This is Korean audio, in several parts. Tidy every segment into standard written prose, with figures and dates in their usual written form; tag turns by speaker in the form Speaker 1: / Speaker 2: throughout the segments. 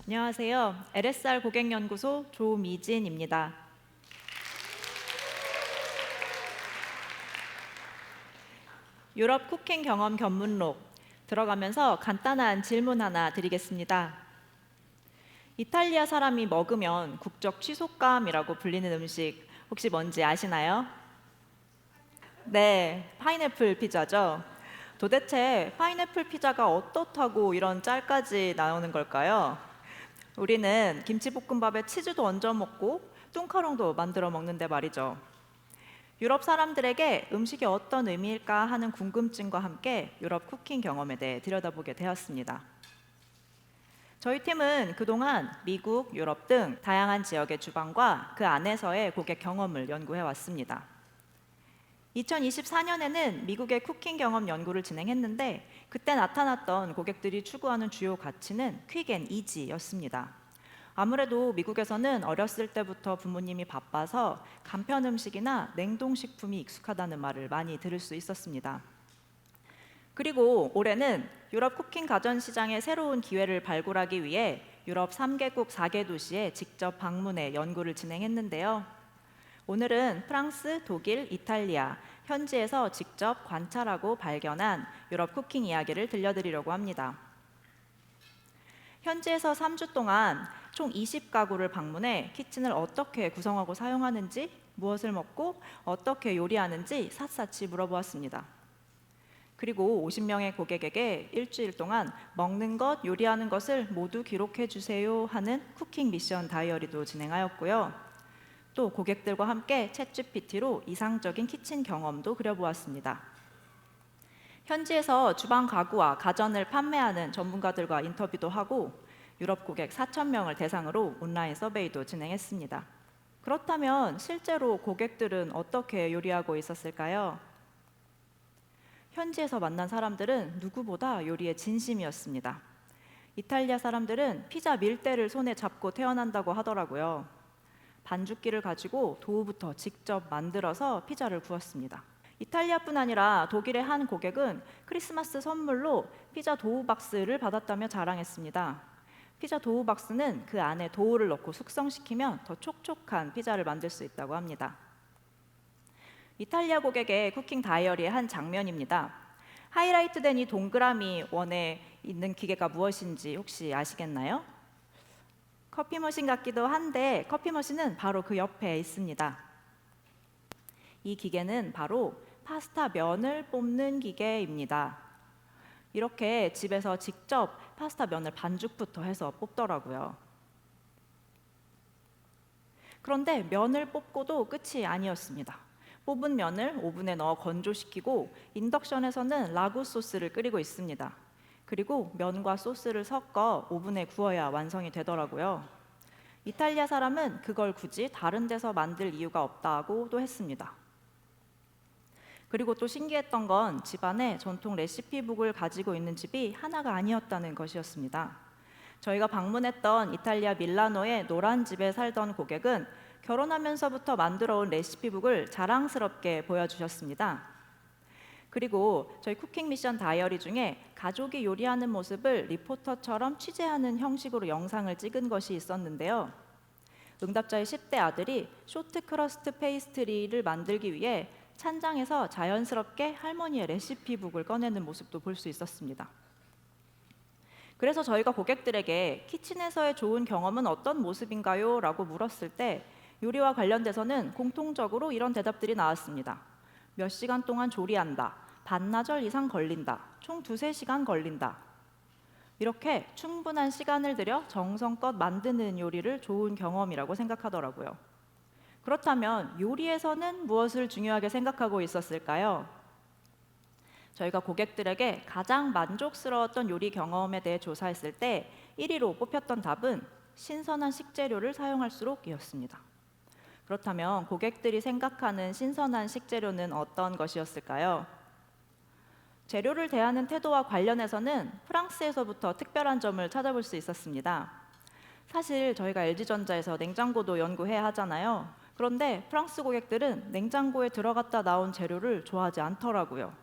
Speaker 1: 안녕하세요. LSR 고객연구소 조미진입니다. 유럽 쿠킹 경험 견문록 들어가면서 간단한 질문 하나 드리겠습니다. 이탈리아 사람이 먹으면 국적 취속감이라고 불리는 음식 혹시 뭔지 아시나요? 네, 파인애플 피자죠. 도대체 파인애플 피자가 어떻다고 이런 짤까지 나오는 걸까요? 우리는 김치볶음밥에 치즈도 얹어 먹고 뚱카롱도 만들어 먹는데 말이죠. 유럽 사람들에게 음식이 어떤 의미일까 하는 궁금증과 함께 유럽 쿠킹 경험에 대해 들여다보게 되었습니다. 저희 팀은 그동안 미국, 유럽 등 다양한 지역의 주방과 그 안에서의 고객 경험을 연구해 왔습니다. 2024년에는 미국의 쿠킹 경험 연구를 진행했는데 그때 나타났던 고객들이 추구하는 주요 가치는 퀵 앤 이지였습니다. 아무래도 미국에서는 어렸을 때부터 부모님이 바빠서 간편 음식이나 냉동식품이 익숙하다는 말을 많이 들을 수 있었습니다. 그리고 올해는 유럽 쿠킹 가전 시장의 새로운 기회를 발굴하기 위해 유럽 3개국 4개 도시에 직접 방문해 연구를 진행했는데요. 오늘은 프랑스, 독일, 이탈리아, 현지에서 직접 관찰하고 발견한 유럽 쿠킹 이야기를 들려드리려고 합니다. 현지에서 3주 동안 총 20가구를 방문해 키친을 어떻게 구성하고 사용하는지, 무엇을 먹고 어떻게 요리하는지 샅샅이 물어보았습니다. 그리고 50명의 고객에게 일주일 동안 먹는 것, 요리하는 것을 모두 기록해 주세요 하는 쿠킹 미션 다이어리도 진행하였고요. 또 고객들과 함께 챗GPT로 이상적인 키친 경험도 그려보았습니다. 현지에서 주방 가구와 가전을 판매하는 전문가들과 인터뷰도 하고 유럽 고객 4,000명을 대상으로 온라인 서베이도 진행했습니다. 그렇다면 실제로 고객들은 어떻게 요리하고 있었을까요? 현지에서 만난 사람들은 누구보다 요리에 진심이었습니다. 이탈리아 사람들은 피자 밀대를 손에 잡고 태어난다고 하더라고요. 반죽기를 가지고 도우부터 직접 만들어서 피자를 구웠습니다. 이탈리아뿐 아니라 독일의 한 고객은 크리스마스 선물로 피자 도우 박스를 받았다며 자랑했습니다. 피자 도우 박스는 그 안에 도우를 넣고 숙성시키면 더 촉촉한 피자를 만들 수 있다고 합니다. 이탈리아 고객의 쿠킹 다이어리의 한 장면입니다. 하이라이트 된 이 동그라미 원에 있는 기계가 무엇인지 혹시 아시겠나요? 커피 머신 같기도 한데 커피 머신은 바로 그 옆에 있습니다. 이 기계는 바로 파스타 면을 뽑는 기계입니다. 이렇게 집에서 직접 파스타 면을 반죽부터 해서 뽑더라고요. 그런데 면을 뽑고도 끝이 아니었습니다. 뽑은 면을 오븐에 넣어 건조시키고 인덕션에서는 라구 소스를 끓이고 있습니다. 그리고 면과 소스를 섞어 오븐에 구워야 완성이 되더라고요. 이탈리아 사람은 그걸 굳이 다른 데서 만들 이유가 없다고도 했습니다. 그리고 또 신기했던 건 집안에 전통 레시피북을 가지고 있는 집이 하나가 아니었다는 것이었습니다. 저희가 방문했던 이탈리아 밀라노의 노란 집에 살던 고객은 결혼하면서부터 만들어 온 레시피북을 자랑스럽게 보여주셨습니다. 그리고 저희 쿠킹 미션 다이어리 중에 가족이 요리하는 모습을 리포터처럼 취재하는 형식으로 영상을 찍은 것이 있었는데요. 응답자의 10대 아들이 쇼트 크러스트 페이스트리를 만들기 위해 찬장에서 자연스럽게 할머니의 레시피북을 꺼내는 모습도 볼 수 있었습니다. 그래서 저희가 고객들에게 키친에서의 좋은 경험은 어떤 모습인가요? 라고 물었을 때 요리와 관련돼서는 공통적으로 이런 대답들이 나왔습니다. 몇 시간 동안 조리한다. 반나절 이상 걸린다. 총 2~3시간 걸린다. 이렇게 충분한 시간을 들여 정성껏 만드는 요리를 좋은 경험이라고 생각하더라고요. 그렇다면 요리에서는 무엇을 중요하게 생각하고 있었을까요? 저희가 고객들에게 가장 만족스러웠던 요리 경험에 대해 조사했을 때 1위로 뽑혔던 답은 신선한 식재료를 사용할수록이었습니다. 그렇다면 고객들이 생각하는 신선한 식재료는 어떤 것이었을까요? 재료를 대하는 태도와 관련해서는 프랑스에서부터 특별한 점을 찾아볼 수 있었습니다. 사실 저희가 LG전자에서 냉장고도 연구해야 하잖아요. 그런데 프랑스 고객들은 냉장고에 들어갔다 나온 재료를 좋아하지 않더라고요.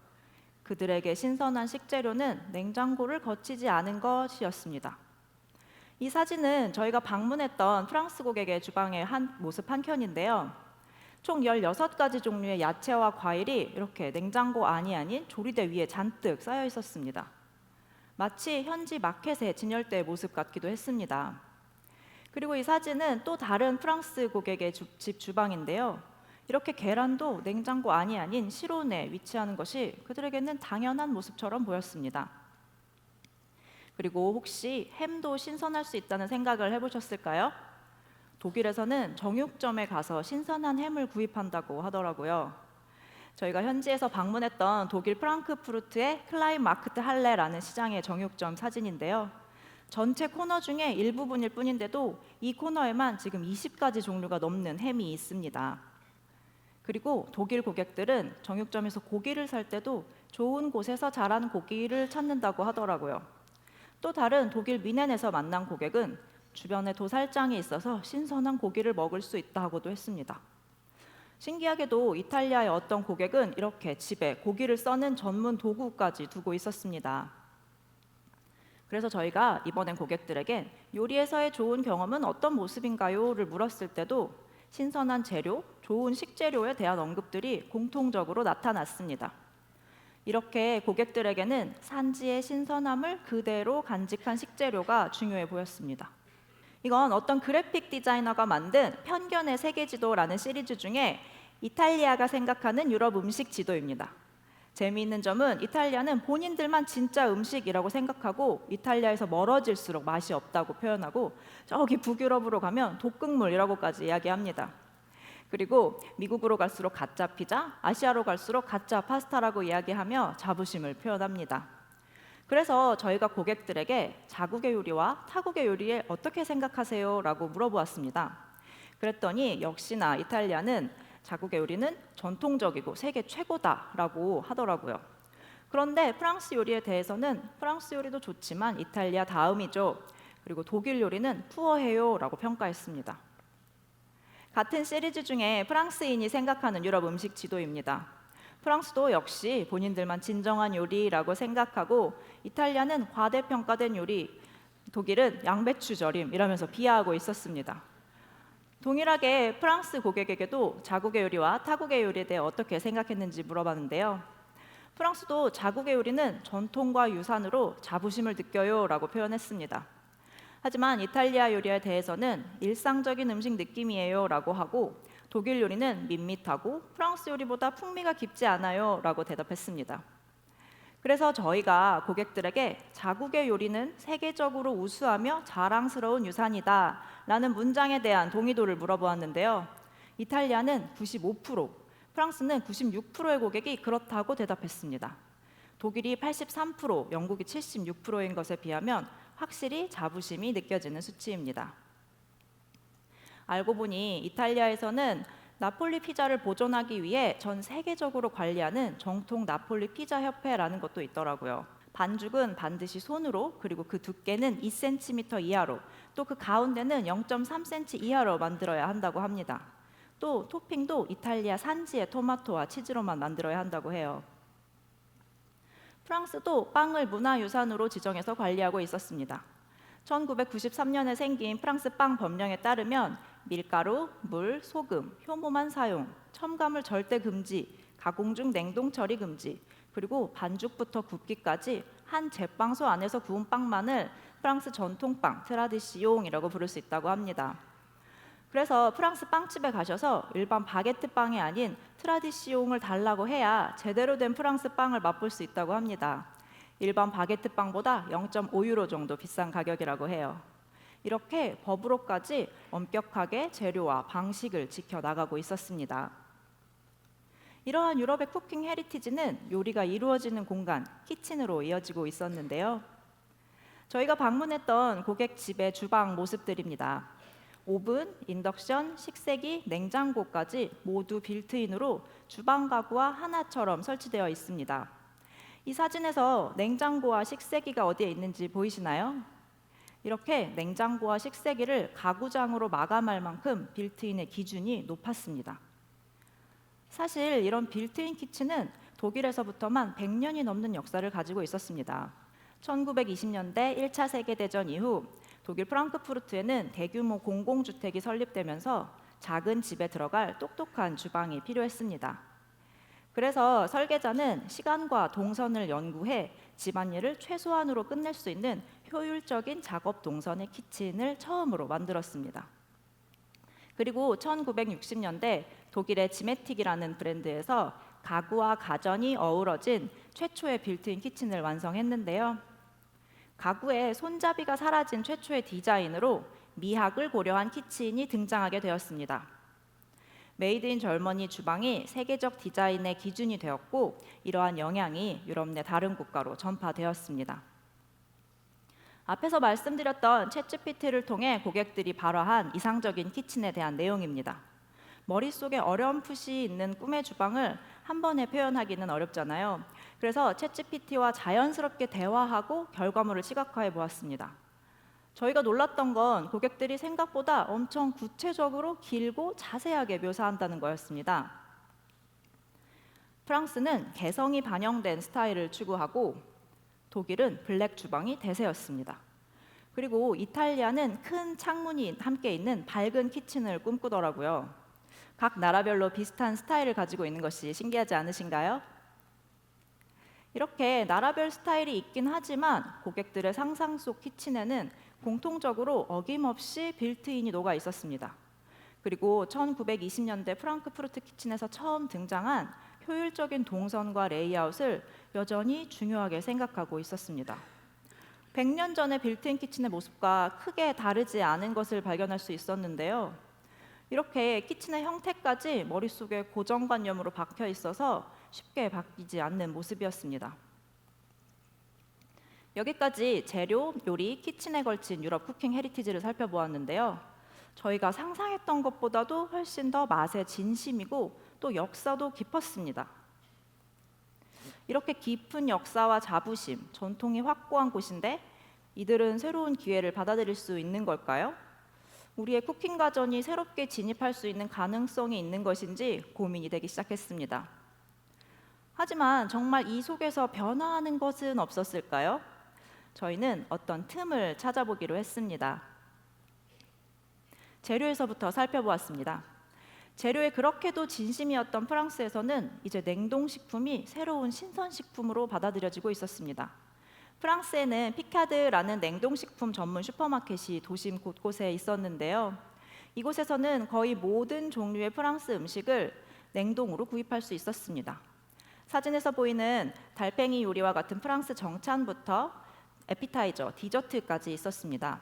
Speaker 1: 그들에게 신선한 식재료는 냉장고를 거치지 않은 것이었습니다. 이 사진은 저희가 방문했던 프랑스 고객의 주방의 모습 한 켠인데요. 총 16가지 종류의 야채와 과일이 이렇게 냉장고 안이 아닌 조리대 위에 잔뜩 쌓여 있었습니다. 마치 현지 마켓의 진열대의 모습 같기도 했습니다. 그리고 이 사진은 또 다른 프랑스 고객의 집 주방인데요. 이렇게 계란도 냉장고 안이 아닌 실온에 위치하는 것이 그들에게는 당연한 모습처럼 보였습니다. 그리고 혹시 햄도 신선할 수 있다는 생각을 해보셨을까요? 독일에서는 정육점에 가서 신선한 햄을 구입한다고 하더라고요. 저희가 현지에서 방문했던 독일 프랑크푸르트의 클라인마크트 할레라는 시장의 정육점 사진인데요. 전체 코너 중에 일부분일 뿐인데도 이 코너에만 지금 20가지 종류가 넘는 햄이 있습니다. 그리고 독일 고객들은 정육점에서 고기를 살 때도 좋은 곳에서 자란 고기를 찾는다고 하더라고요. 또 다른 독일 미넨에서 만난 고객은 주변에 도살장이 있어서 신선한 고기를 먹을 수 있다고도 했습니다. 신기하게도 이탈리아의 어떤 고객은 이렇게 집에 고기를 써는 전문 도구까지 두고 있었습니다. 그래서 저희가 이번엔 고객들에게 요리에서의 좋은 경험은 어떤 모습인가요?를 물었을 때도 신선한 재료, 좋은 식재료에 대한 언급들이 공통적으로 나타났습니다. 이렇게 고객들에게는 산지의 신선함을 그대로 간직한 식재료가 중요해 보였습니다. 이건 어떤 그래픽 디자이너가 만든 편견의 세계지도라는 시리즈 중에 이탈리아가 생각하는 유럽 음식 지도입니다. 재미있는 점은 이탈리아는 본인들만 진짜 음식이라고 생각하고 이탈리아에서 멀어질수록 맛이 없다고 표현하고 저기 북유럽으로 가면 독극물이라고까지 이야기합니다. 그리고 미국으로 갈수록 가짜 피자, 아시아로 갈수록 가짜 파스타라고 이야기하며 자부심을 표현합니다. 그래서 저희가 고객들에게 자국의 요리와 타국의 요리에 어떻게 생각하세요? 라고 물어보았습니다. 그랬더니 역시나 이탈리아는 자국의 요리는 전통적이고 세계 최고다라고 하더라고요. 그런데 프랑스 요리에 대해서는 프랑스 요리도 좋지만 이탈리아 다음이죠. 그리고 독일 요리는 푸어해요 라고 평가했습니다. 같은 시리즈 중에 프랑스인이 생각하는 유럽 음식 지도입니다. 프랑스도 역시 본인들만 진정한 요리라고 생각하고 이탈리아는 과대평가된 요리, 독일은 양배추 절임이라면서 비하하고 있었습니다. 동일하게 프랑스 고객에게도 자국의 요리와 타국의 요리에 대해 어떻게 생각했는지 물어봤는데요. 프랑스도 자국의 요리는 전통과 유산으로 자부심을 느껴요 라고 표현했습니다. 하지만 이탈리아 요리에 대해서는 일상적인 음식 느낌이에요 라고 하고 독일 요리는 밋밋하고 프랑스 요리보다 풍미가 깊지 않아요 라고 대답했습니다. 그래서 저희가 고객들에게 자국의 요리는 세계적으로 우수하며 자랑스러운 유산이다 라는 문장에 대한 동의도를 물어보았는데요. 이탈리아는 95%, 프랑스는 96%의 고객이 그렇다고 대답했습니다. 독일이 83%, 영국이 76%인 것에 비하면 확실히 자부심이 느껴지는 수치입니다. 알고 보니 이탈리아에서는 나폴리 피자를 보존하기 위해 전 세계적으로 관리하는 정통 나폴리 피자 협회라는 것도 있더라고요. 반죽은 반드시 손으로, 그리고 그 두께는 2cm 이하로, 또 그 가운데는 0.3cm 이하로 만들어야 한다고 합니다. 또 토핑도 이탈리아 산지의 토마토와 치즈로만 만들어야 한다고 해요. 프랑스도 빵을 문화유산으로 지정해서 관리하고 있었습니다. 1993년에 생긴 프랑스 빵 법령에 따르면 밀가루, 물, 소금, 효모만 사용, 첨가물 절대 금지, 가공 중 냉동 처리 금지, 그리고 반죽부터 굽기까지 한 제빵소 안에서 구운 빵만을 프랑스 전통빵, 트라디시옹이라고 부를 수 있다고 합니다. 그래서 프랑스 빵집에 가셔서 일반 바게트 빵이 아닌 트라디시옹을 달라고 해야 제대로 된 프랑스 빵을 맛볼 수 있다고 합니다. 일반 바게트 빵보다 0.5유로 정도 비싼 가격이라고 해요. 이렇게 법으로까지 엄격하게 재료와 방식을 지켜나가고 있었습니다. 이러한 유럽의 쿠킹 헤리티지는 요리가 이루어지는 공간, 키친으로 이어지고 있었는데요. 저희가 방문했던 고객 집의 주방 모습들입니다. 오븐, 인덕션, 식세기, 냉장고까지 모두 빌트인으로 주방 가구와 하나처럼 설치되어 있습니다. 이 사진에서 냉장고와 식세기가 어디에 있는지 보이시나요? 이렇게 냉장고와 식세기를 가구장으로 마감할 만큼 빌트인의 기준이 높았습니다. 사실 이런 빌트인 키친은 독일에서부터만 100년이 넘는 역사를 가지고 있었습니다. 1920년대 1차 세계대전 이후 독일 프랑크푸르트에는 대규모 공공주택이 설립되면서 작은 집에 들어갈 똑똑한 주방이 필요했습니다. 그래서 설계자는 시간과 동선을 연구해 집안일을 최소한으로 끝낼 수 있는 효율적인 작업 동선의 키친을 처음으로 만들었습니다. 그리고 1960년대 독일의 지메틱이라는 브랜드에서 가구와 가전이 어우러진 최초의 빌트인 키친을 완성했는데요. 가구에 손잡이가 사라진 최초의 디자인으로 미학을 고려한 키친이 등장하게 되었습니다. 메이드 인 젊은이 주방이 세계적 디자인의 기준이 되었고 이러한 영향이 유럽 내 다른 국가로 전파되었습니다. 앞에서 말씀드렸던 챗GPT를 통해 고객들이 발화한 이상적인 키친에 대한 내용입니다. 머릿속에 어렴풋이 있는 꿈의 주방을 한 번에 표현하기는 어렵잖아요. 그래서 챗GPT와 자연스럽게 대화하고 결과물을 시각화해 보았습니다. 저희가 놀랐던 건 고객들이 생각보다 엄청 구체적으로 길고 자세하게 묘사한다는 거였습니다. 프랑스는 개성이 반영된 스타일을 추구하고 독일은 블랙 주방이 대세였습니다. 그리고 이탈리아는 큰 창문이 함께 있는 밝은 키친을 꿈꾸더라고요. 각 나라별로 비슷한 스타일을 가지고 있는 것이 신기하지 않으신가요? 이렇게 나라별 스타일이 있긴 하지만 고객들의 상상 속 키친에는 공통적으로 어김없이 빌트인이 녹아 있었습니다. 그리고 1920년대 프랑크푸르트 키친에서 처음 등장한 효율적인 동선과 레이아웃을 여전히 중요하게 생각하고 있었습니다. 100년 전의 빌트인 키친의 모습과 크게 다르지 않은 것을 발견할 수 있었는데요. 이렇게 키친의 형태까지 머릿속에 고정관념으로 박혀 있어서 쉽게 바뀌지 않는 모습이었습니다. 여기까지 재료, 요리, 키친에 걸친 유럽 쿠킹 헤리티지를 살펴보았는데요. 저희가 상상했던 것보다도 훨씬 더 맛에 진심이고 또 역사도 깊었습니다. 이렇게 깊은 역사와 자부심, 전통이 확고한 곳인데 이들은 새로운 기회를 받아들일 수 있는 걸까요? 우리의 쿠킹 가전이 새롭게 진입할 수 있는 가능성이 있는 것인지 고민이 되기 시작했습니다. 하지만 정말 이 속에서 변화하는 것은 없었을까요? 저희는 어떤 틈을 찾아보기로 했습니다. 재료에서부터 살펴보았습니다. 재료에 그렇게도 진심이었던 프랑스에서는 이제 냉동식품이 새로운 신선식품으로 받아들여지고 있었습니다. 프랑스에는 피카드라는 냉동식품 전문 슈퍼마켓이 도심 곳곳에 있었는데요. 이곳에서는 거의 모든 종류의 프랑스 음식을 냉동으로 구입할 수 있었습니다. 사진에서 보이는 달팽이 요리와 같은 프랑스 정찬부터 에피타이저, 디저트까지 있었습니다.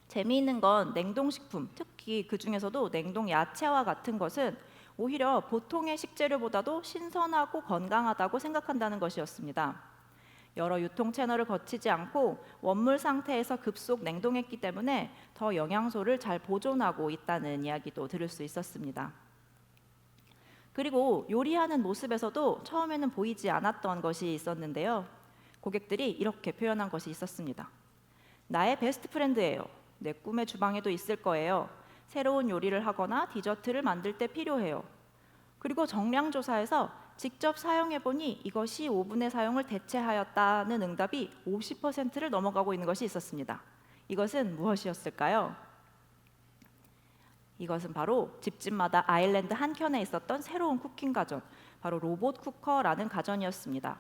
Speaker 1: 재미있는 건 냉동식품, 특히 그 중에서도 냉동 야채와 같은 것은 오히려 보통의 식재료보다도 신선하고 건강하다고 생각한다는 것이었습니다. 여러 유통 채널을 거치지 않고 원물 상태에서 급속 냉동했기 때문에 더 영양소를 잘 보존하고 있다는 이야기도 들을 수 있었습니다. 그리고 요리하는 모습에서도 처음에는 보이지 않았던 것이 있었는데요. 고객들이 이렇게 표현한 것이 있었습니다. 나의 베스트 프렌드예요. 내 꿈의 주방에도 있을 거예요. 새로운 요리를 하거나 디저트를 만들 때 필요해요. 그리고 정량 조사에서 직접 사용해보니 이것이 오븐의 사용을 대체하였다는 응답이 50%를 넘어가고 있는 것이 있었습니다. 이것은 무엇이었을까요? 이것은 바로 집집마다 아일랜드 한켠에 있었던 새로운 쿠킹 가전, 바로 로봇 쿠커라는 가전이었습니다.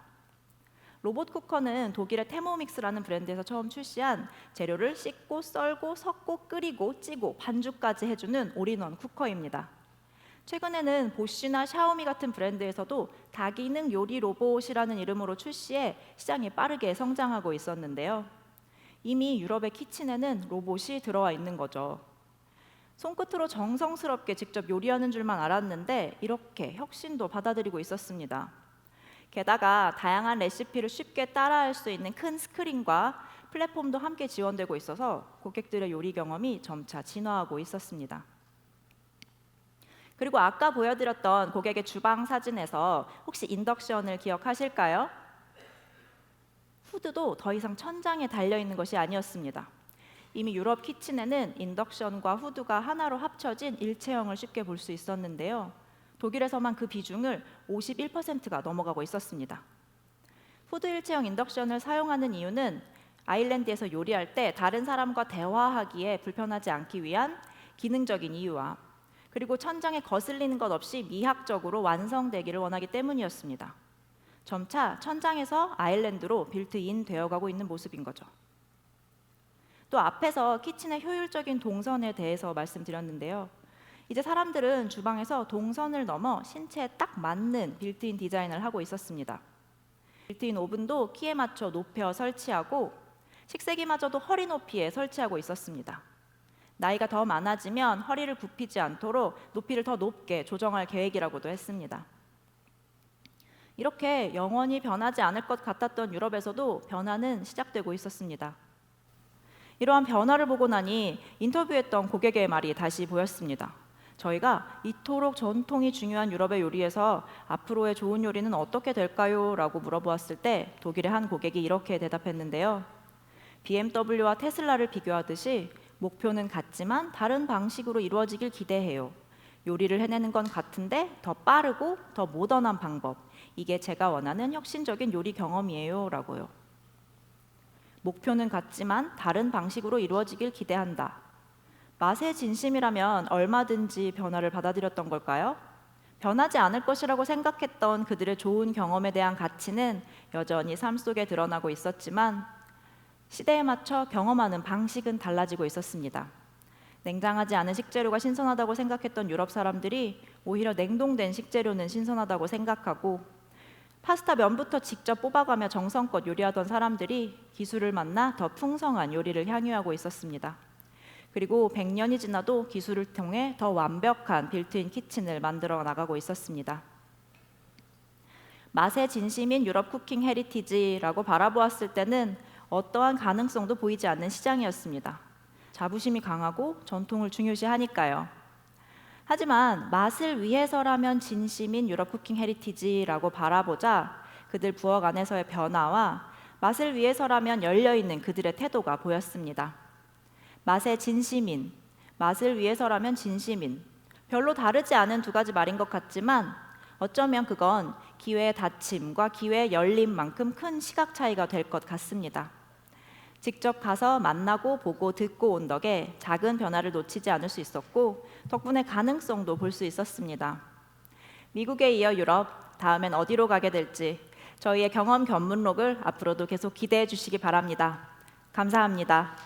Speaker 1: 로봇 쿠커는 독일의 테모믹스라는 브랜드에서 처음 출시한 재료를 씻고 썰고 섞고 끓이고 찌고 반죽까지 해주는 올인원 쿠커입니다. 최근에는 보쉬나 샤오미 같은 브랜드에서도 다기능 요리 로봇이라는 이름으로 출시해 시장이 빠르게 성장하고 있었는데요. 이미 유럽의 키친에는 로봇이 들어와 있는 거죠. 손끝으로 정성스럽게 직접 요리하는 줄만 알았는데 이렇게 혁신도 받아들이고 있었습니다. 게다가 다양한 레시피를 쉽게 따라할 수 있는 큰 스크린과 플랫폼도 함께 지원되고 있어서 고객들의 요리 경험이 점차 진화하고 있었습니다. 그리고 아까 보여드렸던 고객의 주방 사진에서 혹시 인덕션을 기억하실까요? 후드도 더 이상 천장에 달려있는 것이 아니었습니다. 이미 유럽 키친에는 인덕션과 후드가 하나로 합쳐진 일체형을 쉽게 볼 수 있었는데요. 독일에서만 그 비중을 51%가 넘어가고 있었습니다. 후드 일체형 인덕션을 사용하는 이유는 아일랜드에서 요리할 때 다른 사람과 대화하기에 불편하지 않기 위한 기능적인 이유와 그리고 천장에 거슬리는 것 없이 미학적으로 완성되기를 원하기 때문이었습니다. 점차 천장에서 아일랜드로 빌트인 되어가고 있는 모습인 거죠. 또 앞에서 키친의 효율적인 동선에 대해서 말씀드렸는데요. 이제 사람들은 주방에서 동선을 넘어 신체에 딱 맞는 빌트인 디자인을 하고 있었습니다. 빌트인 오븐도 키에 맞춰 높여 설치하고 식세기마저도 허리 높이에 설치하고 있었습니다. 나이가 더 많아지면 허리를 굽히지 않도록 높이를 더 높게 조정할 계획이라고도 했습니다. 이렇게 영원히 변하지 않을 것 같았던 유럽에서도 변화는 시작되고 있었습니다. 이러한 변화를 보고 나니 인터뷰했던 고객의 말이 다시 보였습니다. 저희가 이토록 전통이 중요한 유럽의 요리에서 앞으로의 좋은 요리는 어떻게 될까요? 라고 물어보았을 때 독일의 한 고객이 이렇게 대답했는데요. BMW와 테슬라를 비교하듯이 목표는 같지만 다른 방식으로 이루어지길 기대해요. 요리를 해내는 건 같은데 더 빠르고 더 모던한 방법. 이게 제가 원하는 혁신적인 요리 경험이에요. 라고요. 목표는 같지만 다른 방식으로 이루어지길 기대한다. 맛의 진심이라면 얼마든지 변화를 받아들였던 걸까요? 변하지 않을 것이라고 생각했던 그들의 좋은 경험에 대한 가치는 여전히 삶 속에 드러나고 있었지만 시대에 맞춰 경험하는 방식은 달라지고 있었습니다. 냉장하지 않은 식재료가 신선하다고 생각했던 유럽 사람들이 오히려 냉동된 식재료는 신선하다고 생각하고 파스타 면부터 직접 뽑아가며 정성껏 요리하던 사람들이 기술을 만나 더 풍성한 요리를 향유하고 있었습니다. 그리고 100년이 지나도 기술을 통해 더 완벽한 빌트인 키친을 만들어 나가고 있었습니다. 맛의 진심인 유럽 쿠킹 헤리티지라고 바라보았을 때는 어떠한 가능성도 보이지 않는 시장이었습니다. 자부심이 강하고 전통을 중요시하니까요. 하지만 맛을 위해서라면 진심인 유럽 쿠킹 헤리티지라고 바라보자 그들 부엌 안에서의 변화와 맛을 위해서라면 열려있는 그들의 태도가 보였습니다. 맛의 진심인, 맛을 위해서라면 진심인, 별로 다르지 않은 두 가지 말인 것 같지만 어쩌면 그건 기회의 닫힘과 기회의 열림만큼 큰 시각 차이가 될 것 같습니다. 직접 가서 만나고 보고 듣고 온 덕에 작은 변화를 놓치지 않을 수 있었고 덕분에 가능성도 볼 수 있었습니다. 미국에 이어 유럽, 다음엔 어디로 가게 될지 저희의 경험 견문록을 앞으로도 계속 기대해 주시기 바랍니다. 감사합니다.